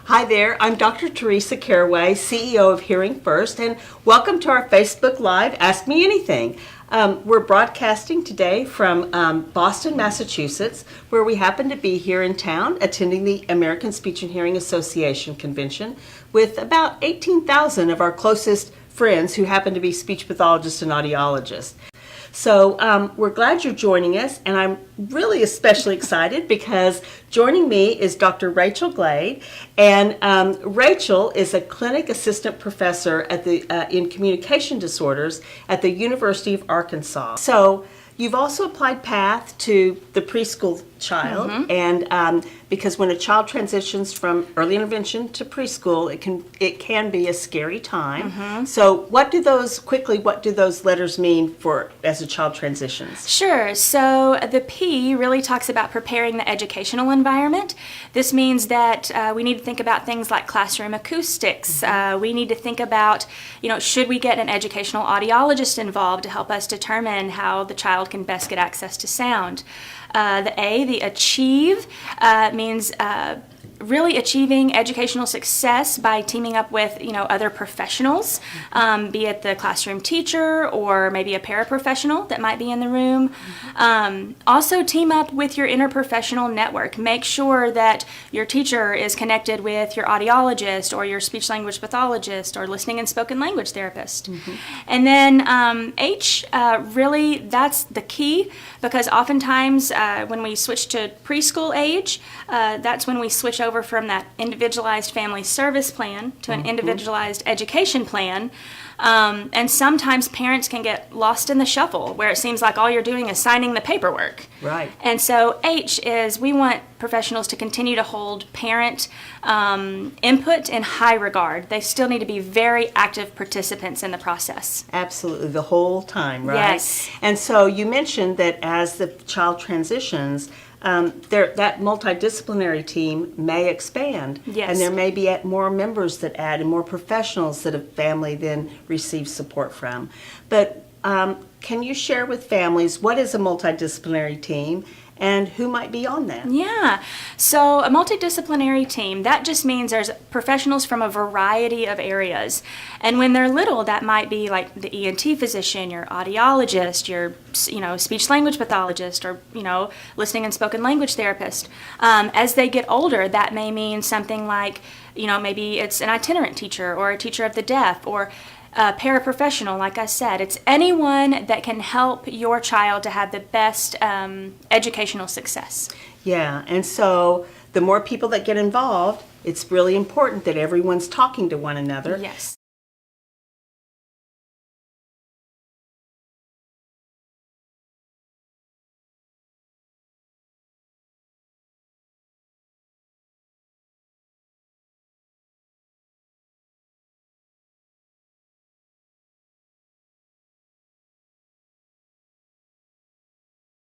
Hi there, I'm Dr. Teresa Caraway, CEO of Hearing First, and welcome to our Facebook Live Ask Me Anything. We're broadcasting today from Boston, Massachusetts, where we happen to be here in town attending the American Speech and Hearing Association convention with about 18,000 of our closest friends who happen to be speech pathologists and audiologists. So we're glad you're joining us, and I'm really especially excited because joining me is Dr. Rachel Glade, and Rachel is a clinic assistant professor at the in communication disorders at the University of Arkansas. So you've also applied PATH to the preschool child, and because when a child transitions from early intervention to preschool, it can be a scary time. So what do those letters mean for as a child transitions? Sure. So the P really talks about preparing the educational environment. This means that we need to think about things like classroom acoustics. We need to think about, should we get an educational audiologist involved to help us determine how the child can best get access to sound. The A, the achieve, means really achieving educational success by teaming up with other professionals, be it the classroom teacher or maybe a paraprofessional that might be in the room. Also team up with your interprofessional network. Make sure that your teacher is connected with your audiologist or your speech language pathologist or listening and spoken language therapist. And then H, really that's the key, because oftentimes when we switch to preschool age, that's when we switch over from that individualized family service plan to an individualized education plan. And sometimes parents can get lost in the shuffle where it seems like all you're doing is signing the paperwork. Right. And so H is we want professionals to continue to hold parent input in high regard. They still need to be very active participants in the process. Absolutely, the whole time, right? Yes. And so you mentioned that as the child transitions, that multidisciplinary team may expand, Yes. and there may be more members that add and more professionals that a family then receives support from. But can you share with families what is a multidisciplinary team and who might be on that? Yeah, so a multidisciplinary team, that just means there's professionals from a variety of areas. And when they're little, that might be like the ENT physician, your audiologist, your speech language pathologist, or listening and spoken language therapist. As they get older, that may mean something like maybe it's an itinerant teacher or a teacher of the deaf or a paraprofessional. Like I said, it's anyone that can help your child to have the best educational success. Yeah, and so the more people that get involved, it's really important that everyone's talking to one another. Yes.